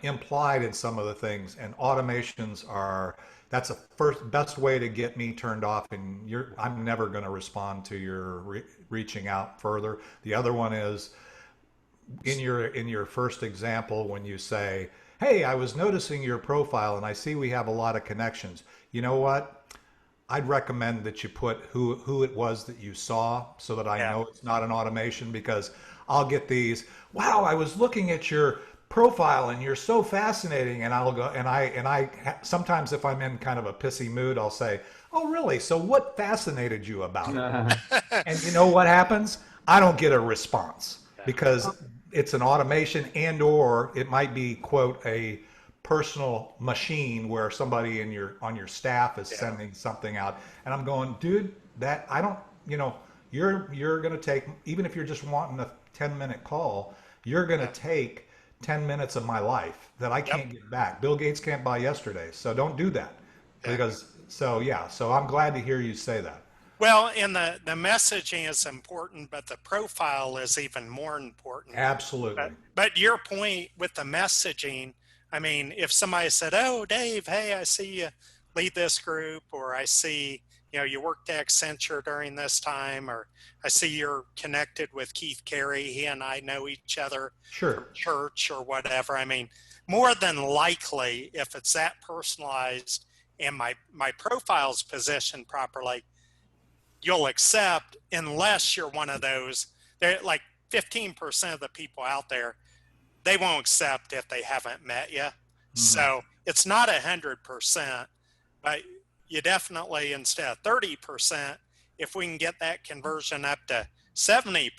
D: implied in some of the things, and automations are, that's a best way to get me turned off, and I'm never going to respond to your reaching out further. The other one is in your first example, when you say, hey, I was noticing your profile and I see we have a lot of connections. You know what? I'd recommend that you put who it was that you saw, so that I know it's not an automation, because I'll get these, wow, I was looking at your profile and you're so fascinating, and I'll go and I sometimes, if I'm in kind of a pissy mood, I'll say, oh really, so what fascinated you about it? And you know what happens? I don't get a response, because it's an automation, and or it might be, quote, a personal machine where somebody on your staff is sending something out, and I'm going, dude, that I don't, you're going to take, even if you're just wanting a 10-minute call, you're going to take 10 minutes of my life that I can't get back. Bill Gates can't buy yesterday, so don't do that. Because so I'm glad to hear you say that.
B: Well, and the messaging is important, but the profile is even more important.
D: Absolutely.
B: But your point with the messaging, I mean, if somebody said, oh, Dave, hey, I see you lead this group, or I see, you worked at Accenture during this time, or I see you're connected with Keith Carey, he and I know each other from church or whatever. I mean, more than likely, if it's that personalized and my profile's positioned properly, you'll accept, unless you're one of those. They're like 15% of the people out there, they won't accept if they haven't met you. Mm-hmm. So it's not 100%, but you definitely, instead of 30%, if we can get that conversion up to 70%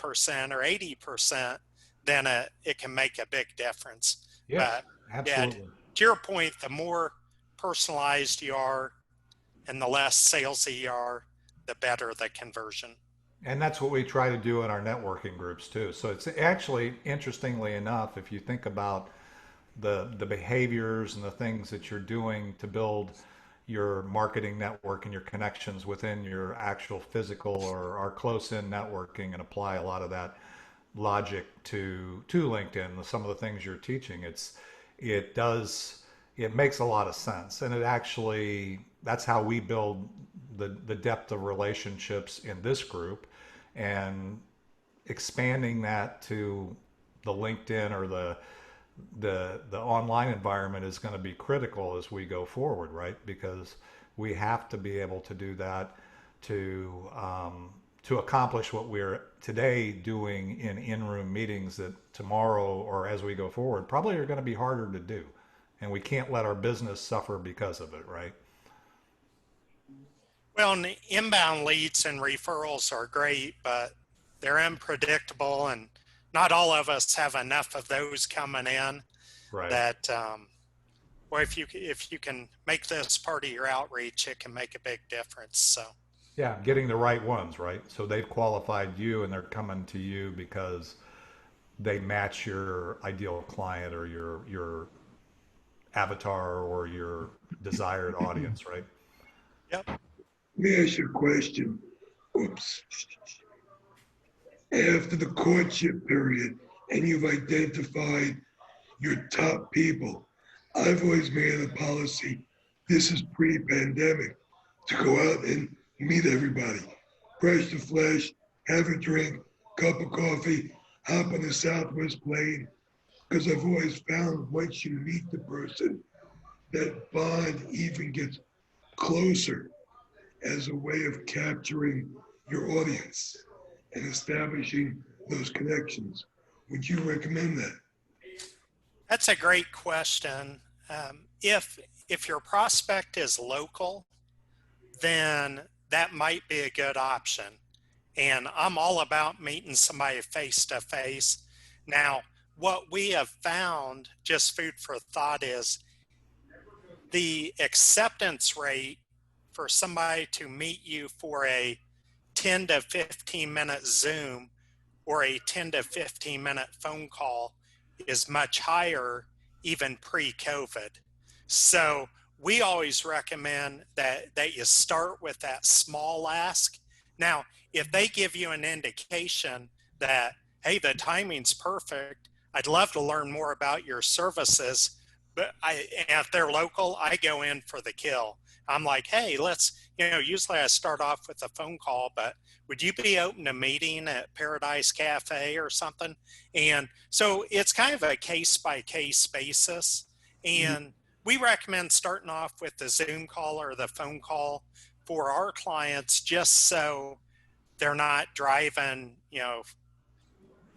B: or 80%, then it can make a big difference.
D: Yes, absolutely.
B: Yeah, to your point, the more personalized you are and the less salesy you are, the better the conversion.
D: And that's what we try to do in our networking groups too. So it's actually, interestingly enough, if you think about the behaviors and the things that you're doing to build your marketing network and your connections within your actual physical or our close-in networking, and apply a lot of that logic to LinkedIn, some of the things you're teaching, it makes a lot of sense. And it actually, that's how we build the depth of relationships in this group, and expanding that to the LinkedIn or the online environment is going to be critical as we go forward, right? Because we have to be able to do that to accomplish what we're today doing in-room meetings, that tomorrow or as we go forward probably are going to be harder to do. And we can't let our business suffer because of it, right?
B: Well, inbound leads and referrals are great, but they're unpredictable, and not all of us have enough of those coming in.
D: Right.
B: That, or if you can make this part of your outreach, it can make a big difference. So.
D: Yeah, getting the right ones, right? So they've qualified you, and they're coming to you because they match your ideal client or your avatar or your desired audience, right?
B: Yep.
J: Let me ask you a question. Oops. After the courtship period and you've identified your top people, I've always made a policy, this is pre-pandemic, to go out and meet everybody. Fresh to flesh, have a drink, cup of coffee, hop on the Southwest plane. Because I've always found once you meet the person, that bond even gets closer as a way of capturing your audience and establishing those connections. Would you recommend that?
B: That's a great question. If your prospect is local, then that might be a good option. And I'm all about meeting somebody face to face. Now, what we have found, just food for thought, is the acceptance rate for somebody to meet you for a 10 to 15 minute Zoom or a 10 to 15 minute phone call is much higher, even pre-COVID. So we always recommend that you start with that small ask. Now, if they give you an indication that, hey, the timing's perfect. I'd love to learn more about your services. But if they're local, I go in for the kill. I'm like, hey, usually I start off with a phone call, but would you be open to meeting at Paradise Cafe or something? And so it's kind of a case by case basis. And we recommend starting off with the Zoom call or the phone call for our clients, just so they're not driving,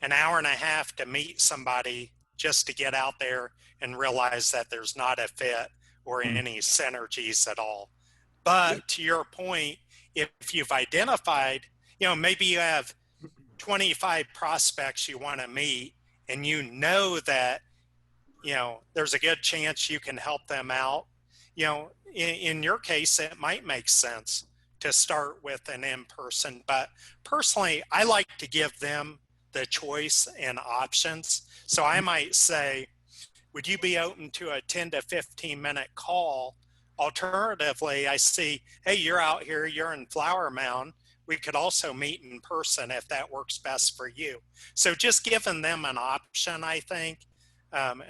B: an hour and a half to meet somebody just to get out there and realize that there's not a fit or any synergies at all. But to your point, if you've identified, maybe you have 25 prospects you want to meet, and that, there's a good chance you can help them out. In your case, it might make sense to start with an in-person, but personally, I like to give them the choice and options. So I might say, would you be open to a 10 to 15 minute call? Alternatively, I see, hey, you're out here, you're in Flower Mound. We could also meet in person if that works best for you. So just giving them an option, I think,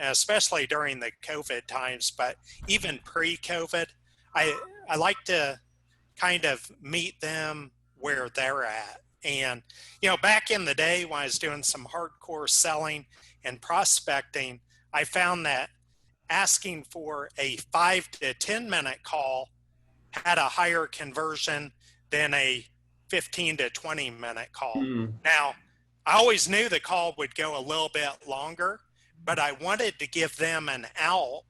B: especially during the COVID times, but even pre-COVID, I like to kind of meet them where they're at. And, back in the day when I was doing some hardcore selling and prospecting, I found that asking for a 5 to 10 minute call had a higher conversion than a 15 to 20 minute call. Now, I always knew the call would go a little bit longer, but I wanted to give them an out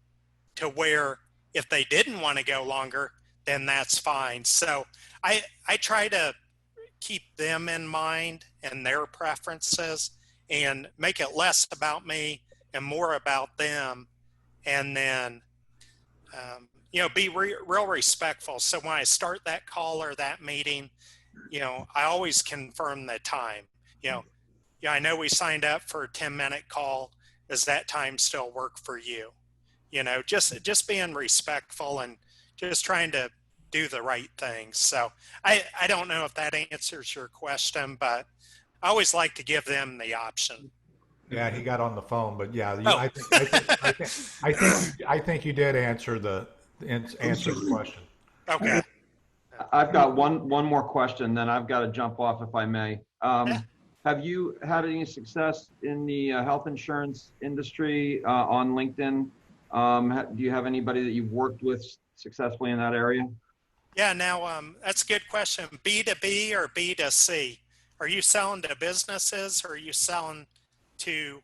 B: to where if they didn't want to go longer, then that's fine. So I try to keep them in mind and their preferences and make it less about me and more about them. And then, be real respectful. So when I start that call or that meeting, I always confirm the time. I know we signed up for a 10-minute call. Does that time still work for you? Just being respectful and just trying to do the right thing. So I don't know if that answers your question, but I always like to give them the option.
D: Yeah, he got on the phone, but yeah,
B: Oh.
D: I think you did answer the question.
B: Okay.
G: I've got one more question, then I've got to jump off if I may. Have you had any success in the health insurance industry on LinkedIn? Do you have anybody that you've worked with successfully in that area?
B: Yeah, now that's a good question. B2B or B2C? Are you selling to businesses or are you selling to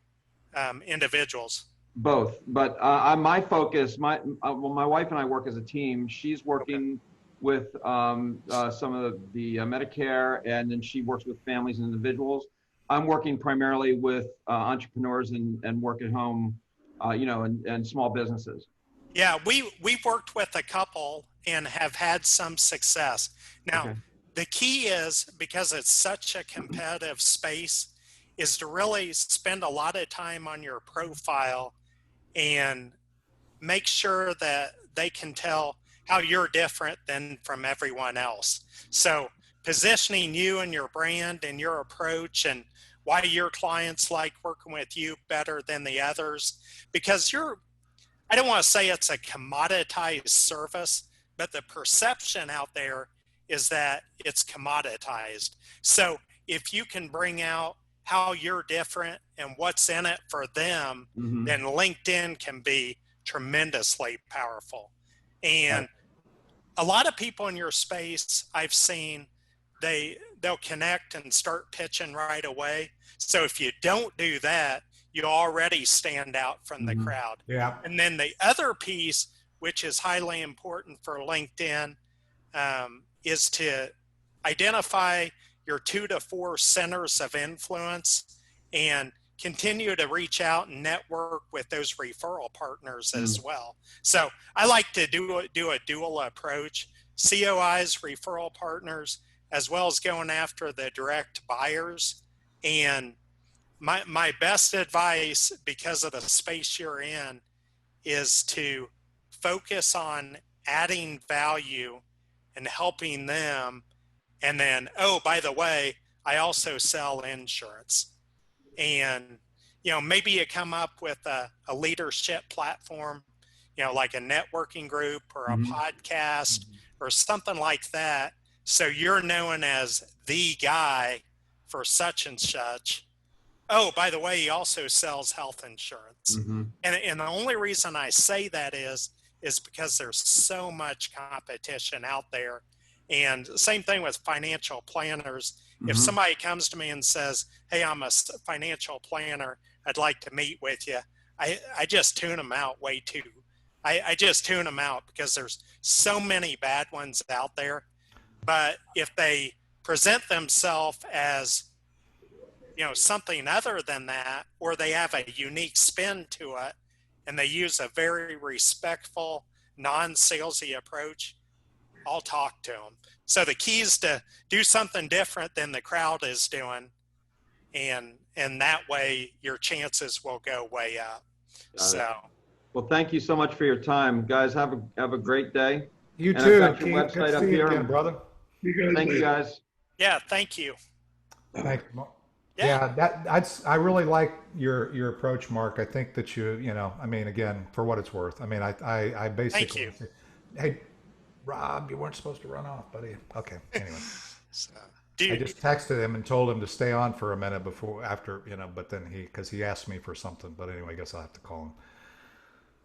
B: individuals?
G: Both, but my focus, my wife and I work as a team. She's working with some of the Medicare, and then she works with families and individuals. I'm working primarily with entrepreneurs and work at home, and small businesses.
B: Yeah, we've worked with a couple and have had some success. Now, the key is, because it's such a competitive space, is to really spend a lot of time on your profile and make sure that they can tell how you're different than from everyone else. So positioning you and your brand and your approach and why your clients like working with you better than the others, because I don't want to say it's a commoditized service, but the perception out there is that it's commoditized. So if you can bring out how you're different and what's in it for them, then LinkedIn can be tremendously powerful. And a lot of people in your space I've seen, they'll connect and start pitching right away. So if you don't do that, you already stand out from the crowd.
D: Yeah.
B: And then the other piece, which is highly important for LinkedIn, is to identify your 2 to 4 centers of influence and continue to reach out and network with those referral partners as well. So I like to do a dual approach: COIs, referral partners, as well as going after the direct buyers. And my best advice, because of the space you're in, is to focus on adding value and helping them. And then, oh, by the way, I also sell insurance. And, maybe you come up with a leadership platform, like a networking group or a podcast or something like that. So you're known as the guy for such and such. Oh, by the way, he also sells health insurance. And the only reason I say that is because there's so much competition out there. And same thing with financial planners. If somebody comes to me and says, hey, I'm a financial planner, I'd like to meet with you, I just tune them out way too. I just tune them out because there's so many bad ones out there. But if they present themselves as, something other than that, or they have a unique spin to it, and they use a very respectful, non-salesy approach, I'll talk to them. So the key is to do something different than the crowd is doing, and that way your chances will go way up.
G: Well, thank you so much for your time, guys. Have a great day.
D: You
G: and
D: too.
G: I've got your website up here,
D: again, brother.
G: Thank you, guys.
B: Yeah, thank you.
D: Thank you. Yeah, I really like your approach, Mark. I think that again, for what it's worth. I mean, I basically,
B: thank you.
D: Hey, Rob, you weren't supposed to run off, buddy. Okay, anyway.
B: I
D: just texted him and told him to stay on for a minute after, but then because he asked me for something. But anyway, I guess I'll have to call him.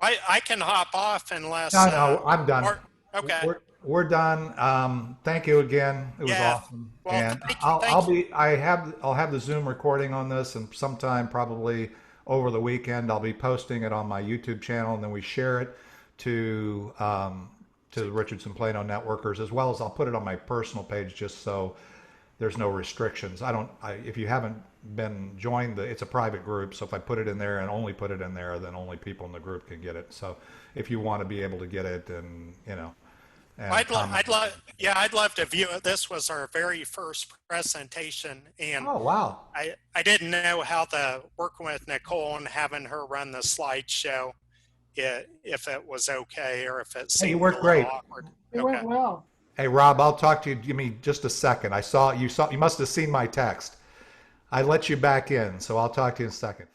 B: I can hop off unless.
D: No, I'm done.
B: Okay.
D: We're done. Thank you again. It was awesome.
B: Well,
D: and I'll have the Zoom recording on this, and sometime probably over the weekend I'll be posting it on my YouTube channel, and then we share it to the Richardson Plano Networkers, as well as I'll put it on my personal page just so there's no restrictions. If you haven't been joined, it's a private group, so if I put it in there and only put it in there, then only people in the group can get it. So if you want to be able to get it, and
B: I'd love to view it. This was our very first presentation, and
D: oh wow,
B: I didn't know how working with Nicole and having her run the slideshow, if it was okay or if it seemed
D: you worked great.
B: Awkward.
K: It went well.
D: Hey Rob, I'll talk to you. Give me just a second. You must have seen my text. I let you back in, so I'll talk to you in a second.